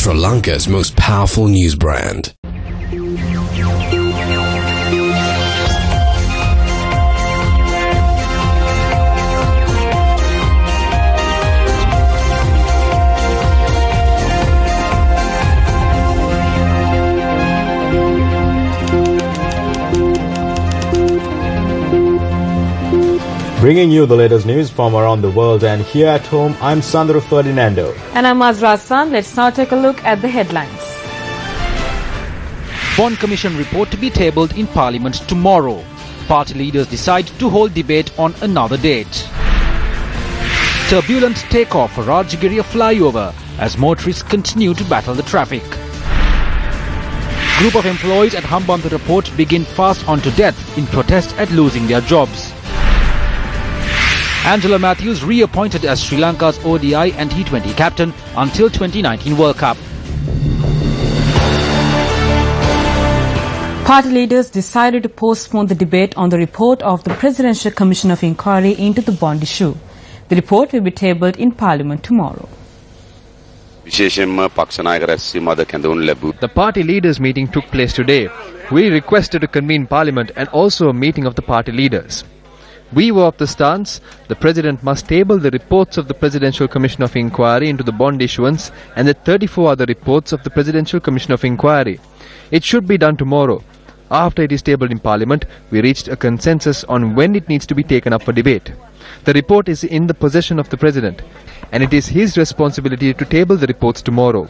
Sri Lanka's most powerful news brand. Bringing you the latest news from around the world, and here at home, I'm Sandro Ferdinando. And I'm Azra Hassan. Let's now take a look at the headlines. Bond Commission report to be tabled in Parliament tomorrow. Party leaders decide to hold debate on another date. Turbulent takeoff for Rajagiriya flyover as motorists continue to battle the traffic. Group of employees at Hambantota Port begin fast on to death in protest at losing their jobs. Angela Matthews reappointed as Sri Lanka's ODI and T20 captain until 2019 World Cup. Party leaders decided to postpone the debate on the report of the Presidential Commission of Inquiry into the bond issue. The report will be tabled in Parliament tomorrow. The party leaders meeting took place today. We requested to convene Parliament and also a meeting of the party leaders. We were of the stance the President must table the reports of the Presidential Commission of Inquiry into the bond issuance and the 34 other reports of the Presidential Commission of Inquiry. It should be done tomorrow. After it is tabled in Parliament, we reached a consensus on when it needs to be taken up for debate. The report is in the possession of the President, and it is his responsibility to table the reports tomorrow.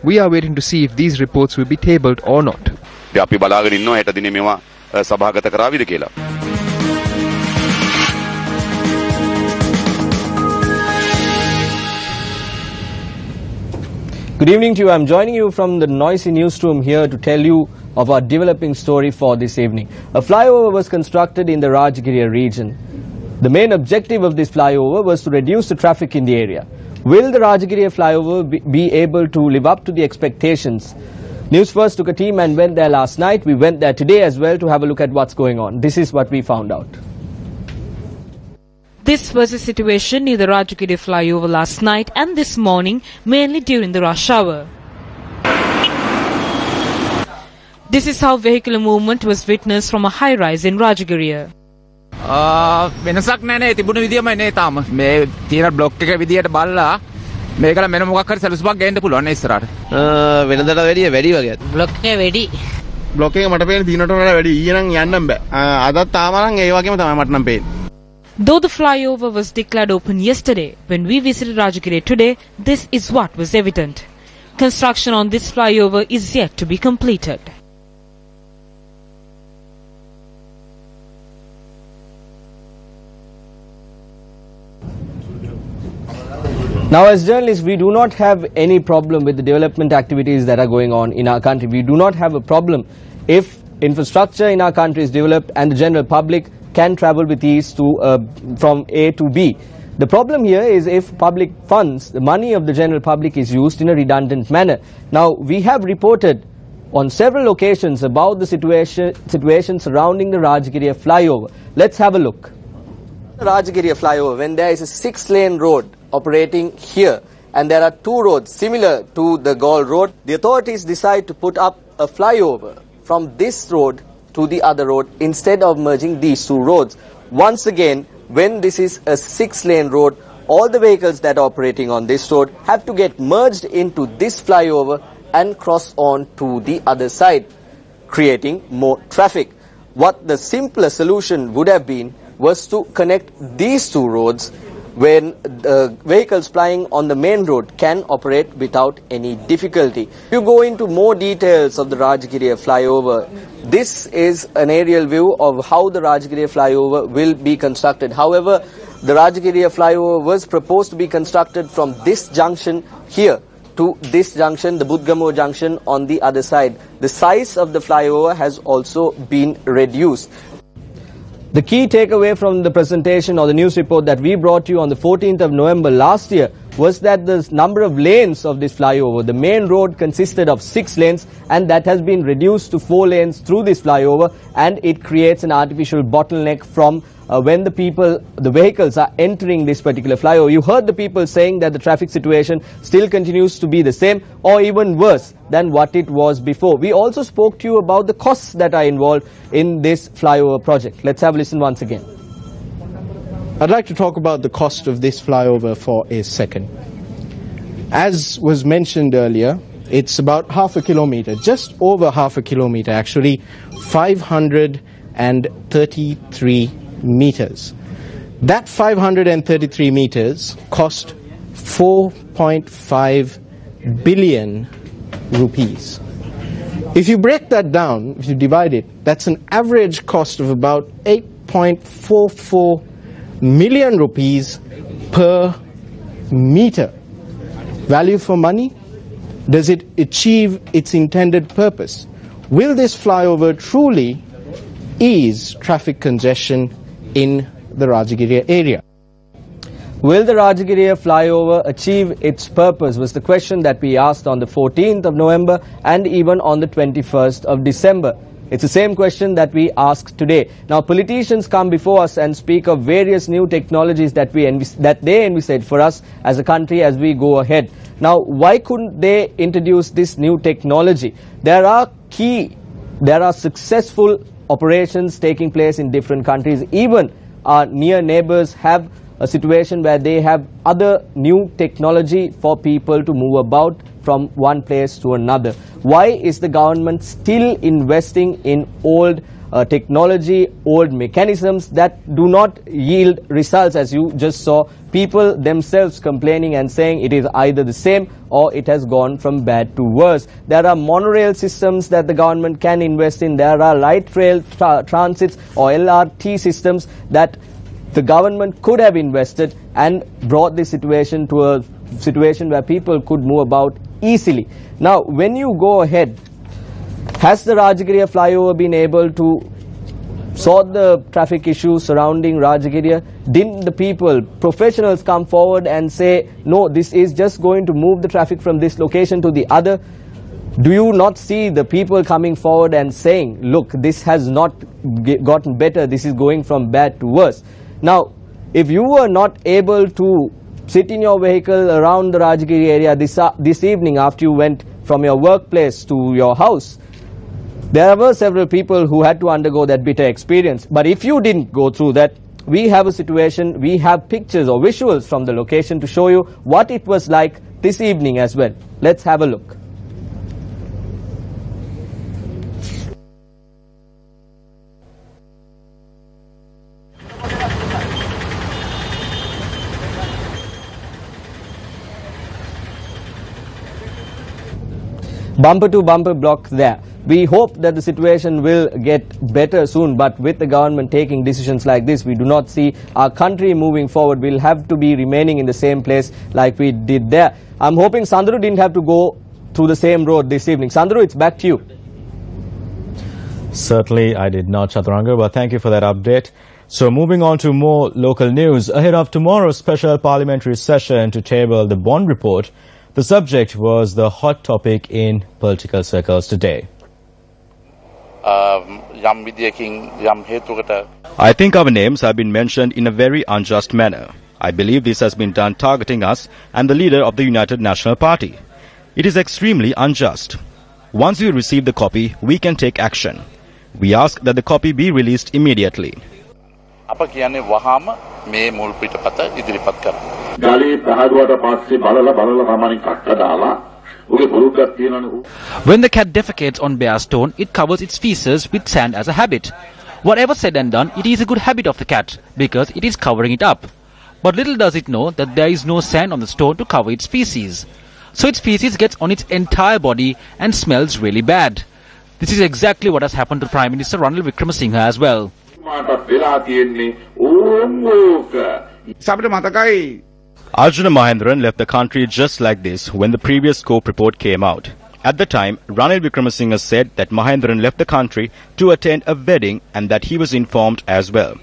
We are waiting to see if these reports will be tabled or not. Good evening to you. I'm joining you from the noisy newsroom here to tell you of our developing story for this evening. A flyover was constructed in the Rajagiriya region. The main objective of this flyover was to reduce the traffic in the area. Will the Rajagiriya flyover be able to live up to the expectations? Newsfirst took a team and went there last night. We went there today as well to have a look at what's going on. This is what we found out. This was the situation near the Rajagiriya flyover last night and this morning, mainly during the rush hour. This is how vehicular movement was witnessed from a high-rise in Rajagiriya. වෙනසක් නැහැ නේ තිබුණ විදියමයි නේ තාම මේ තියෙන block එක විදියට බලලා මේකල මෙන්න මොකක් හරි සැලසුමක් ගේන්න පුළුවන් නේ ඉස්සරහට වෙනදට වැඩිය වැඩි වගේ බ්ලොක් එක වැඩි බ්ලොක් එක මට පේන දිනට වඩා වැඩි ඊයේ නම් යන්නම් බෑ අදත් තාම නම් ඒ වගේම තමයි මට නම් පේන්නේ. Though the flyover was declared open yesterday, when we visited Rajagiriya today, this is what was evident. Construction on this flyover is yet to be completed. Now, as journalists, we do not have any problem with the development activities that are going on in our country. We do not have a problem if infrastructure in our country is developed and the general public can travel with ease from A to B. The problem here is if public funds, the money of the general public is used in a redundant manner. Now, we have reported on several occasions about the situation surrounding the Rajagiriya flyover. Let's have a look. The Rajagiriya flyover, when there is a 6-lane road operating here and there are 2 roads similar to the Gaul road, the authorities decide to put up a flyover from this road to the other road instead of merging these 2 roads. Once again, when this is a 6-lane road, all the vehicles that are operating on this road have to get merged into this flyover and cross on to the other side, creating more traffic. What the simpler solution would have been was to connect these 2 roads when vehicles plying on the main road can operate without any difficulty. If you go into more details of the Rajagiriya flyover, this is an aerial view of how the Rajagiriya flyover will be constructed. However, the Rajagiriya flyover was proposed to be constructed from this junction here to this junction, the Budgamo junction on the other side. The size of the flyover has also been reduced. The key takeaway from the presentation or the news report that we brought you on the 14th of November last year was that the number of lanes of this flyover, the main road consisted of 6 lanes and that has been reduced to 4 lanes through this flyover, and it creates an artificial bottleneck from when the vehicles are entering this particular flyover. You heard the people saying that the traffic situation still continues to be the same or even worse than what it was before. We also spoke to you about the costs that are involved in this flyover project. Let's have a listen once again. I'd like to talk about the cost of this flyover for a second. As was mentioned earlier, it's about half a kilometer, just over half a kilometer actually, 533 meters. That 533 meters cost 4.5 billion rupees. If you break that down, if you divide it, that's an average cost of about 8.44 million rupees per meter. Value for money? Does it achieve its intended purpose? Will this flyover truly ease traffic congestion in the Rajagiriya area? Will the Rajagiriya flyover achieve its purpose was the question that we asked on the 14th of November and even on the 21st of December. It's the same question that we asked today. Now, politicians come before us and speak of various new technologies that they envisage for us as a country as we go ahead. Now, why couldn't they introduce this new technology? There are successful operations taking place in different countries. Even our near neighbors have a situation where they have other new technology for people to move about from one place to another. Why is the government still investing in old technology, old mechanisms that do not yield results? As you just saw, people themselves complaining and saying it is either the same or it has gone from bad to worse. There are monorail systems that the government can invest in. There are light rail transits or LRT systems that the government could have invested and brought the situation to a situation where people could move about easily. Now, when you go ahead, has the Rajagiriya flyover been able to sort the traffic issues surrounding Rajagiriya? Didn't the people, professionals, come forward and say, no, this is just going to move the traffic from this location to the other? Do you not see the people coming forward and saying, look, this has not gotten better, this is going from bad to worse? Now, if you were not able to sit in your vehicle around the Rajagiriya area this evening after you went from your workplace to your house, there were several people who had to undergo that bitter experience. But if you didn't go through that, we have a situation, we have pictures or visuals from the location to show you what it was like this evening as well. Let's have a look. Bumper to bumper block there. We hope that the situation will get better soon, but with the government taking decisions like this, we do not see our country moving forward. We'll have to be remaining in the same place like we did there. I'm hoping Sandru didn't have to go through the same road this evening. Sandru, it's back to you. Certainly, I did not, Chaturanga, but thank you for that update. So moving on to more local news. Ahead of tomorrow's special parliamentary session to table the bond report, the subject was the hot topic in political circles today. I think our names have been mentioned in a very unjust manner. I believe this has been done targeting us and the leader of the United National Party. It is extremely unjust. Once we receive the copy, we can take action. We ask that the copy be released immediately. When the cat defecates on bare stone, it covers its feces with sand as a habit. Whatever said and done, it is a good habit of the cat, because it is covering it up. But little does it know that there is no sand on the stone to cover its feces. So its feces gets on its entire body and smells really bad. This is exactly what has happened to Prime Minister Ranil Wickremesinghe as well. Arjuna Mahendran left the country just like this when the previous scope report came out. At the time, Ranil Wickremesinghe said that Mahendran left the country to attend a wedding and that he was informed as well.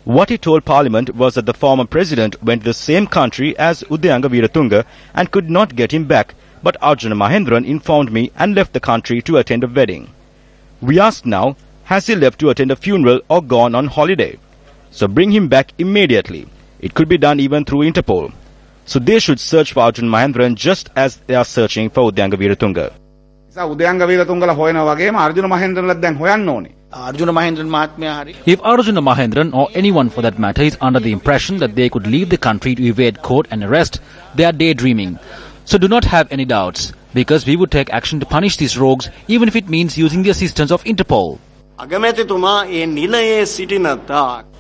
What he told Parliament was that the former president went to the same country as Udayanga Veeratunga and could not get him back, but Arjuna Mahendran informed me and left the country to attend a wedding. We ask now, has he left to attend a funeral or gone on holiday? So bring him back immediately. It could be done even through Interpol. So they should search for Arjun Mahendran just as they are searching for Udayanga Veeratunga. උදයංග වීරතුංගල හොයනා වගේම අර්ජුන මහේන්ද්‍රන්ලත් දැන් හොයන්න ඕනේ. Arjuna If Arjuna Mahendran or anyone for that matter is under the impression that they could leave the country to evade court and arrest, they are daydreaming. So do not have any doubts, because we would take action to punish these rogues, even if it means using the assistance of Interpol.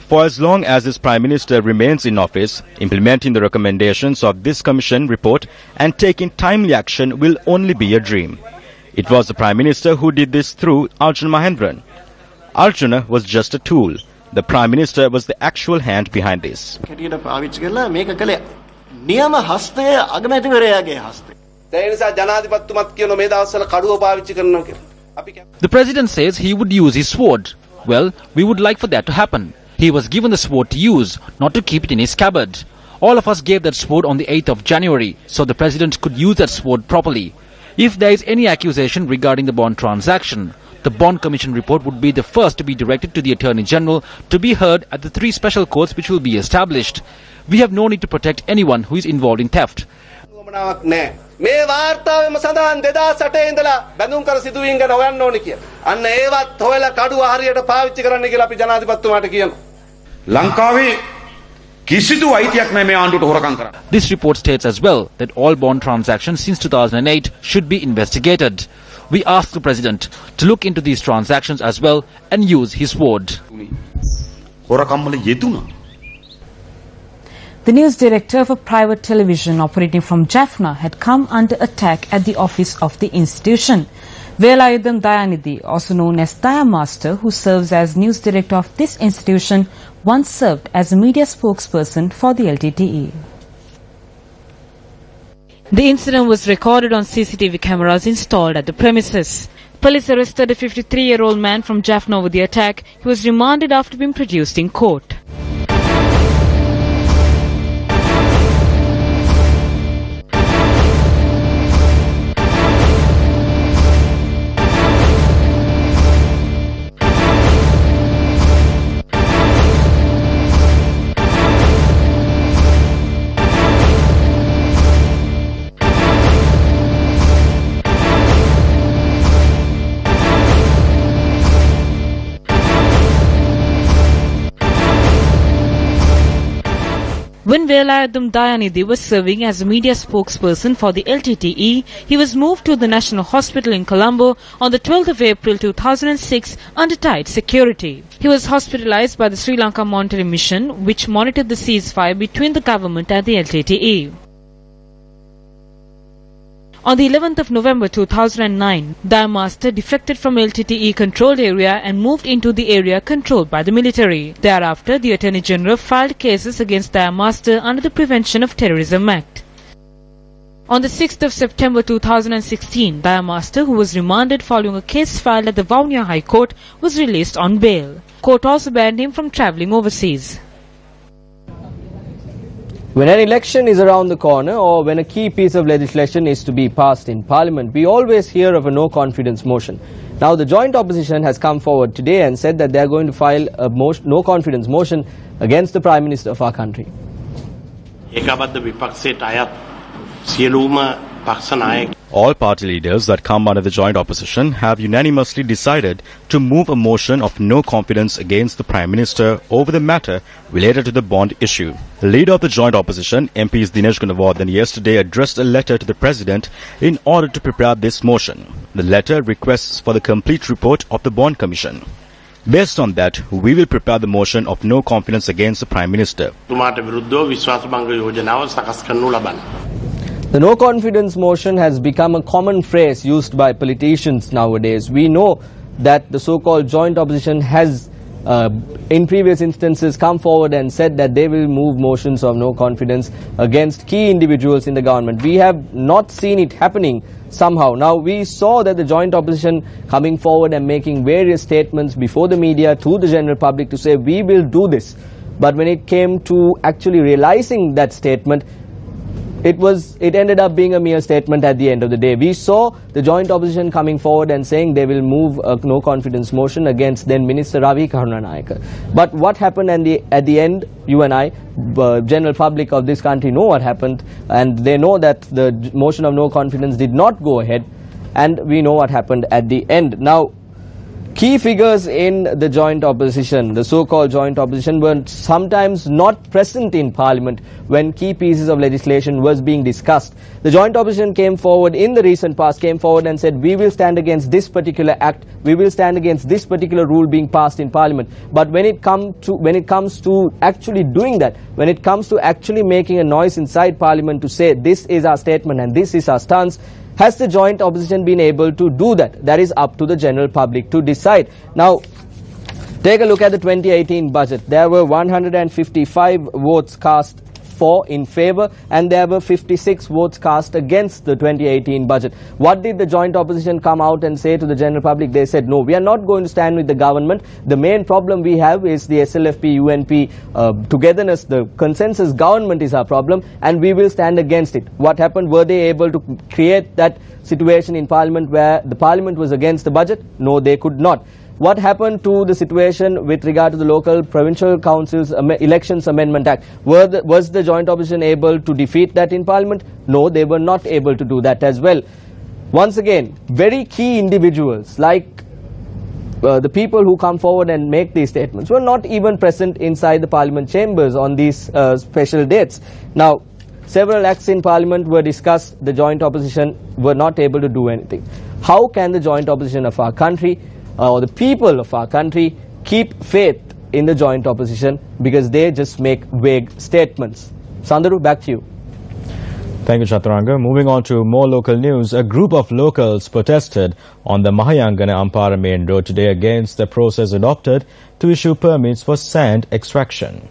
For as long as this Prime Minister remains in office, implementing the recommendations of this Commission report and taking timely action will only be a dream. It was the Prime Minister who did this through Arjun Mahendran. Arjuna was just a tool. The Prime Minister was the actual hand behind this. The President says he would use his sword. Well, we would like for that to happen. He was given the sword to use, not to keep it in his scabbard. All of us gave that sword on the 8th of January, so the President could use that sword properly. If there is any accusation regarding the bond transaction, the Bond Commission report would be the first to be directed to the Attorney General to be heard at the 3 special courts which will be established. We have no need to protect anyone who is involved in theft. This report states as well that all bond transactions since 2008 should be investigated. We ask the President to look into these transactions as well and use his sword. The news director of a private television operating from Jaffna had come under attack at the office of the institution. Velayudam Dayanidhi, also known as Daya Master, who serves as news director of this institution, once served as a media spokesperson for the LTTE. The incident was recorded on CCTV cameras installed at the premises. Police arrested a 53-year-old man from Jaffna over the attack. He was remanded after being produced in court. When Velayudam Dayanidhi was serving as a media spokesperson for the LTTE, he was moved to the National Hospital in Colombo on the 12th of April 2006 under tight security. He was hospitalized by the Sri Lanka Monitoring Mission, which monitored the ceasefire between the government and the LTTE. On the 11th of November 2009, Daya Master defected from LTTE controlled area and moved into the area controlled by the military. Thereafter, the Attorney General filed cases against Daya Master under the Prevention of Terrorism Act. On the 6th of September 2016, Daya Master, who was remanded following a case filed at the Vaunia High Court, was released on bail. Court also banned him from travelling overseas. When an election is around the corner or when a key piece of legislation is to be passed in Parliament, we always hear of a no-confidence motion. Now, the joint opposition has come forward today and said that they are going to file a no-confidence motion against the Prime Minister of our country. All party leaders that come under the joint opposition have unanimously decided to move a motion of no confidence against the Prime Minister over the matter related to the bond issue. The leader of the joint opposition, MPs Dinesh Gunawardene, yesterday addressed a letter to the President in order to prepare this motion. The letter requests for the complete report of the Bond Commission. Based on that, we will prepare the motion of no confidence against the Prime Minister. The no-confidence motion has become a common phrase used by politicians nowadays. We know that the so-called joint opposition has, in previous instances, come forward and said that they will move motions of no confidence against key individuals in the government. We have not seen it happening somehow. Now, we saw that the joint opposition coming forward and making various statements before the media to the general public to say, we will do this. But when it came to actually realizing that statement, it ended up being a mere statement at the end of the day. We saw the joint opposition coming forward and saying they will move a no confidence motion against then Minister Ravi Karunanayake. But what happened at the end, you and I, general public of this country know what happened, and they know that the motion of no confidence did not go ahead, and we know what happened at the end. Now, key figures in the joint opposition, the so-called joint opposition, were sometimes not present in Parliament when key pieces of legislation was being discussed. The joint opposition came forward in the recent past, came forward and said, we will stand against this particular act, we will stand against this particular rule being passed in Parliament. But when it comes to actually doing that, when it comes to actually making a noise inside Parliament to say this is our statement and this is our stance, has the joint opposition been able to do that? That is up to the general public to decide. Now, take a look at the 2018 budget. There were 155 votes cast for in favor, and there were 56 votes cast against the 2018 budget. What did the joint opposition come out and say to the general public? They said, no, we are not going to stand with the government. The main problem we have is the SLFP, UNP togetherness. The consensus government is our problem, and we will stand against it. What happened? Were they able to create that situation in Parliament where the Parliament was against the budget? No, they could not. What happened to the situation with regard to the local provincial councils elections amendment act? Was the joint opposition able to defeat that in Parliament? No, they were not able to do that as well. Once again, very key individuals like the people who come forward and make these statements were not even present inside the Parliament chambers on these special dates. Now, several acts in Parliament were discussed. The joint opposition were not able to do anything. How can the joint opposition of our country or the people of our country keep faith in the joint opposition, because they just make vague statements? Sandaru, back to you. Thank you, Chaturanga. Moving on to more local news, a group of locals protested on the Mahayangana Ampara main road today against the process adopted to issue permits for sand extraction.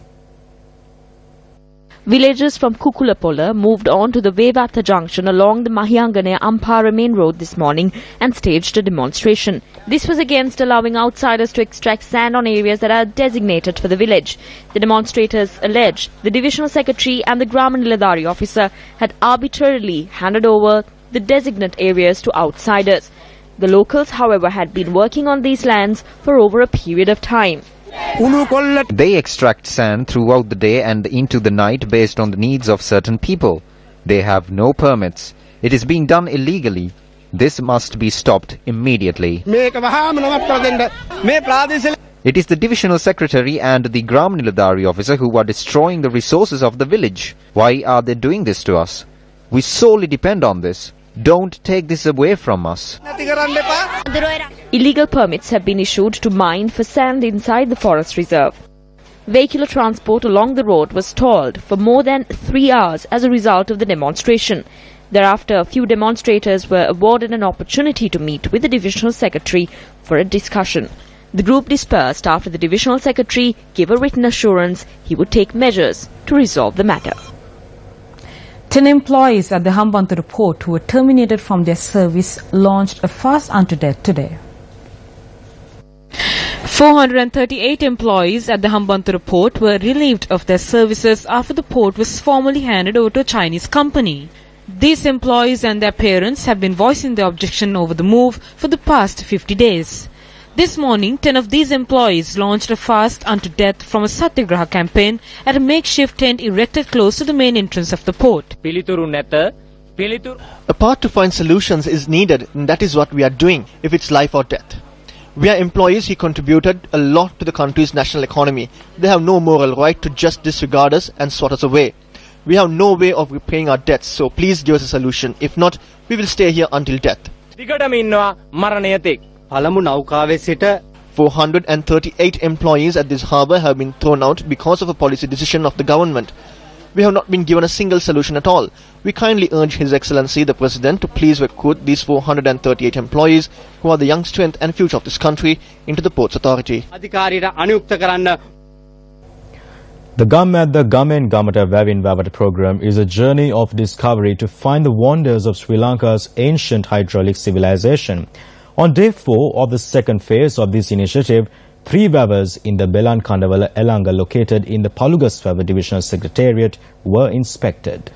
Villagers from Kukulapola moved on to the Vevata junction along the Mahayangana Ampara main road this morning and staged a demonstration. This was against allowing outsiders to extract sand on areas that are designated for the village. The demonstrators allege the divisional secretary and the Grama officer had arbitrarily handed over the designated areas to outsiders. The locals, however, had been working on these lands for over a period of time. They extract sand throughout the day and into the night based on the needs of certain people. They have no permits. It is being done illegally. This must be stopped immediately. It is the divisional secretary and the Gram Niladhari officer who are destroying the resources of the village. Why are they doing this to us? We solely depend on this. Don't take this away from us. Illegal permits have been issued to mine for sand inside the forest reserve. Vehicular transport along the road was stalled for more than 3 hours as a result of the demonstration. Thereafter, a few demonstrators were awarded an opportunity to meet with the divisional secretary for a discussion. The group dispersed after the divisional secretary gave a written assurance he would take measures to resolve the matter. 10 employees at the Hambantota port who were terminated from their service launched a fast unto death today. 438 employees at the Hambantota port were relieved of their services after the port was formally handed over to a Chinese company. These employees and their parents have been voicing their objection over the move for the past 50 days. This morning, 10 of these employees launched a fast unto death from a Satyagraha campaign at a makeshift tent erected close to the main entrance of the port. A part to find solutions is needed, and that is what we are doing, if it's life or death. We are employees who contributed a lot to the country's national economy. They have no moral right to just disregard us and swat us away. We have no way of repaying our debts, so please give us a solution. If not, we will stay here until death. 438 employees at this harbour have been thrown out because of a policy decision of the government. We have not been given a single solution at all. We kindly urge His Excellency the President to please recruit these 438 employees who are the young strength and future of this country into the Ports Authority. The Gum at the Gamen Gamata Vavin Vavata program is a journey of discovery to find the wonders of Sri Lanka's ancient hydraulic civilization. On day 4 of the second phase of this initiative, 3 Vavas in the Belan Kandavala Elanga located in the Palugasvava Divisional Secretariat were inspected.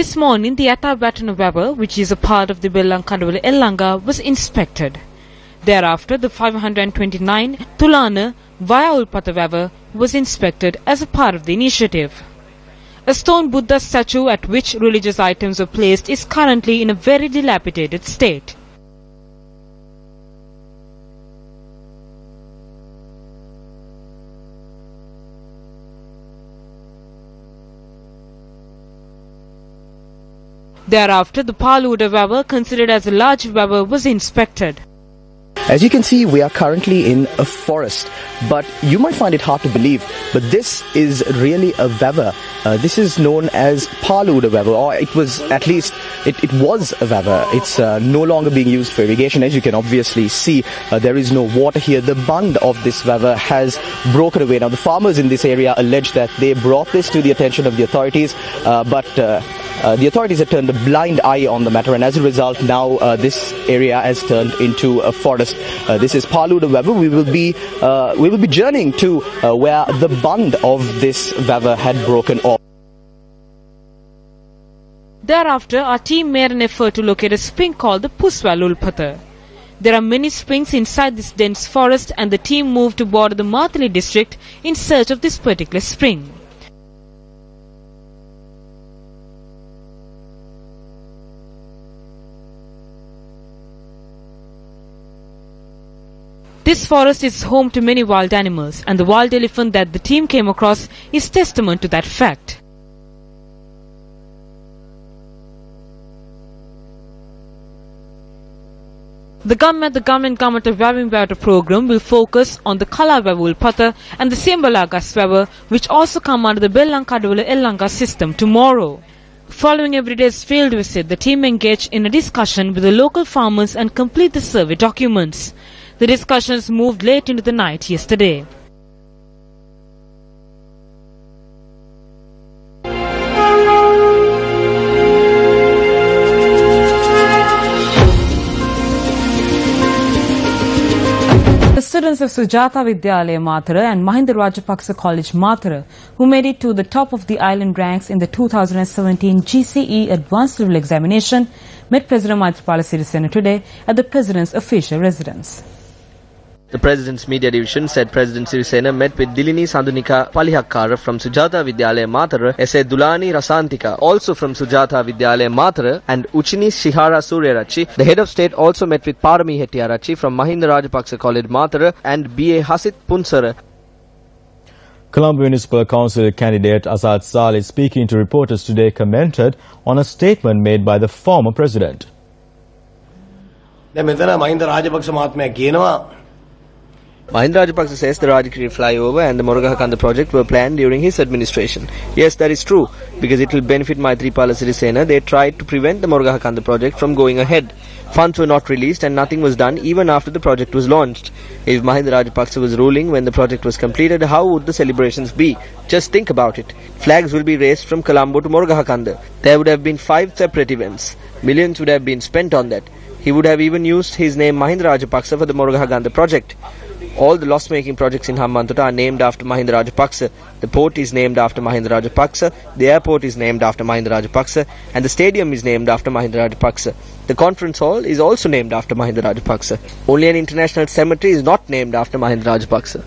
This morning, the Athabatana Weber, which is a part of the Lanka, was inspected. Thereafter, the 529 Tulana via Ulpata Weber was inspected as a part of the initiative. A stone Buddha statue at which religious items were placed is currently in a very dilapidated state. Thereafter, the Paluda Weber, considered as a large Weber, was inspected. As you can see, we are currently in a forest, but you might find it hard to believe, but this is really a weber. This is known as Paluda weber, or it was at least, it was a weber. It's no longer being used for irrigation. As you can obviously see, there is no water here. The bund of this weber has broken away. Now, the farmers in this area allege that they brought this to the attention of the authorities, but the authorities have turned a blind eye on the matter, and as a result, now this area has turned into a forest. This is Paluda weber. We will be journeying to where the bund of this weber had broken off. Thereafter, our team made an effort to locate a spring called the Puswal Ulpata. There are many springs inside this dense forest, and the team moved to border the Mathali district in search of this particular spring. This forest is home to many wild animals, and the wild elephant that the team came across is testament to that fact. The government of Wavimbato program will focus on the Kalawavul Pata and the Simbalagas Weber, which also come under the Bellankadula Elanga system tomorrow. Following every day's field visit, the team engaged in a discussion with the local farmers and complete the survey documents. The discussions moved late into the night yesterday. The students of Sujata Vidyalaya Mathura and Mahinda Rajapaksa College Mathura, who made it to the top of the island ranks in the 2017 GCE Advanced Level Examination, met President Maithripala Sirisena today at the President's official residence. The President's Media Division said President Sirisena met with Dilini Sandunika Palihakkara from Sujata Vidyalaya Mathura, S.A. Dulani Rasantika, also from Sujata Vidyalaya Mathura, and Uchini Shihara Suryarachi. The head of state also met with Parami Hettiarachi from Mahinda Rajapaksa College Mathura and B.A. Hasit Punsara. Colombo Municipal Council candidate Asad Saleh, speaking to reporters today, commented on a statement made by the former president. Mahinda Rajapaksa says the Rajagiri flyover and the Moragahakanda project were planned during his administration. Yes, that is true, because it will benefit Maithripala Sirisena. They tried to prevent the Moragahakanda project from going ahead. Funds were not released and nothing was done even after the project was launched. If Mahinda Rajapaksa was ruling when the project was completed, how would the celebrations be? Just think about it. Flags will be raised from Colombo to Moragahakanda. There would have been 5 separate events. Millions would have been spent on that. He would have even used his name Mahinda Rajapaksa for the Moragahakanda project. All the loss-making projects in Hambantota are named after Mahinda Rajapaksa. The port is named after Mahinda Rajapaksa, the airport is named after Mahinda Rajapaksa, and the stadium is named after Mahinda Rajapaksa. The conference hall is also named after Mahinda Rajapaksa. Only an international cemetery is not named after Mahinda Rajapaksa.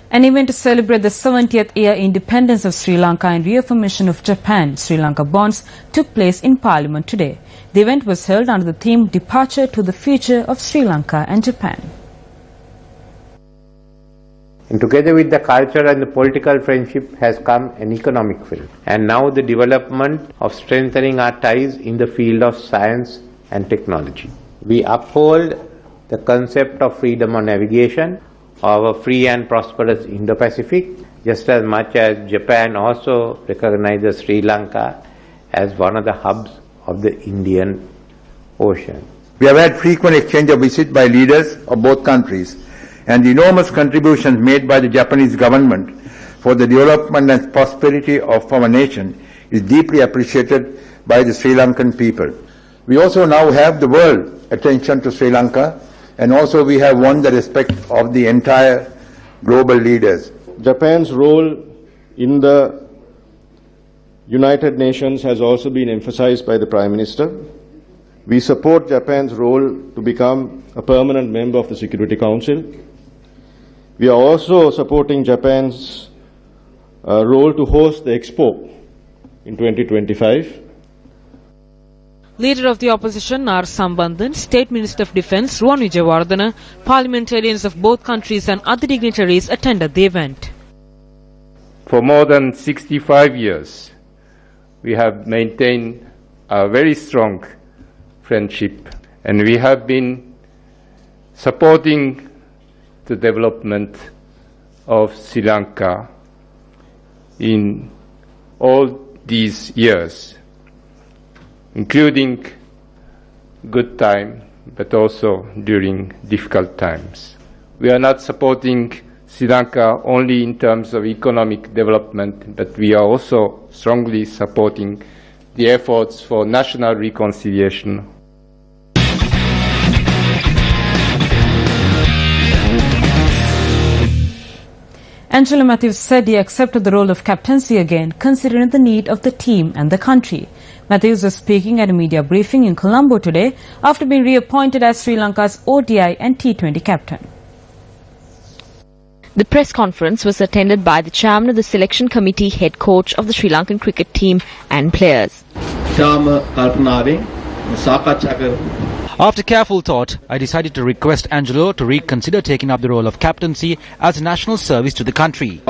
An event to celebrate the 70th year independence of Sri Lanka and reaffirmation of Japan Sri Lanka bonds took place in Parliament today. The event was held under the theme Departure to the Future of Sri Lanka and Japan. And together with the cultural and the political friendship has come an economic field. And now the development of strengthening our ties in the field of science and technology. We uphold the concept of freedom of navigation, of a free and prosperous Indo-Pacific, just as much as Japan also recognizes Sri Lanka as one of the hubs of the Indian Ocean. We have had frequent exchange of visits by leaders of both countries, and the enormous contributions made by the Japanese government for the development and prosperity of our nation is deeply appreciated by the Sri Lankan people. We also now have the world attention to Sri Lanka, and also we have won the respect of the entire global leaders. Japan's role in the United Nations has also been emphasized by the Prime Minister. We support Japan's role to become a permanent member of the Security Council. We are also supporting Japan's role to host the Expo in 2025. Leader of the opposition Nar Sambandhan, State Minister of Defence Ruwan Wijewardena, parliamentarians of both countries and other dignitaries attended the event. For more than 65 years, we have maintained a very strong friendship, and we have been supporting the development of Sri Lanka in all these years, including good time, but also during difficult times. We are not supporting Sri Lanka only in terms of economic development, but we are also strongly supporting the efforts for national reconciliation. Angelo Matthews said he accepted the role of captaincy again, considering the need of the team and the country. Matthews was speaking at a media briefing in Colombo today after being reappointed as Sri Lanka's ODI and T20 captain. The press conference was attended by the chairman of the selection committee, head coach of the Sri Lankan cricket team and players. After careful thought, I decided to request Angelo to reconsider taking up the role of captaincy as a national service to the country.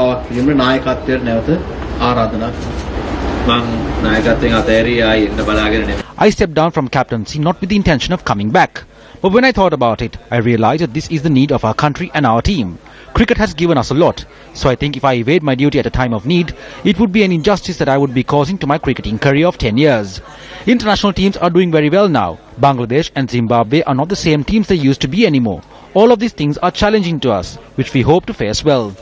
I stepped down from captaincy not with the intention of coming back. But when I thought about it, I realized that this is the need of our country and our team. Cricket has given us a lot, so I think if I evade my duty at a time of need, it would be an injustice that I would be causing to my cricketing career of 10 years. International teams are doing very well now. Bangladesh and Zimbabwe are not the same teams they used to be anymore. All of these things are challenging to us, which we hope to face well.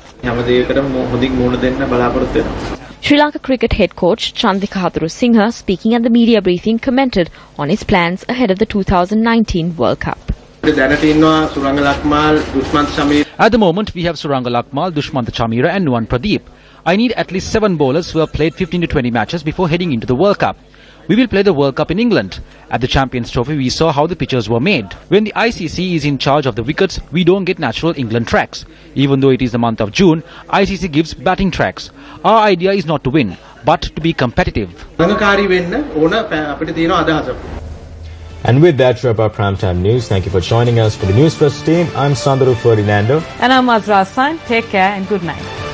Sri Lanka cricket head coach Chandika Hathurusinghe, speaking at the media briefing, commented on his plans ahead of the 2019 World Cup. At the moment, we have Suranga Lakmal, Dushmantha Chamira and Nuwan Pradeep. I need at least 7 bowlers who have played 15 to 20 matches before heading into the World Cup. We will play the World Cup in England. At the Champions Trophy, we saw how the pitches were made. When the ICC is in charge of the wickets, we don't get natural England tracks. Even though it is the month of June, ICC gives batting tracks. Our idea is not to win, but to be competitive. And with that, wrap up Primetime News. Thank you for joining us. For the Newsfirst team, I'm Sandaru Ferdinando. And I'm Azra Hassan. Take care and good night.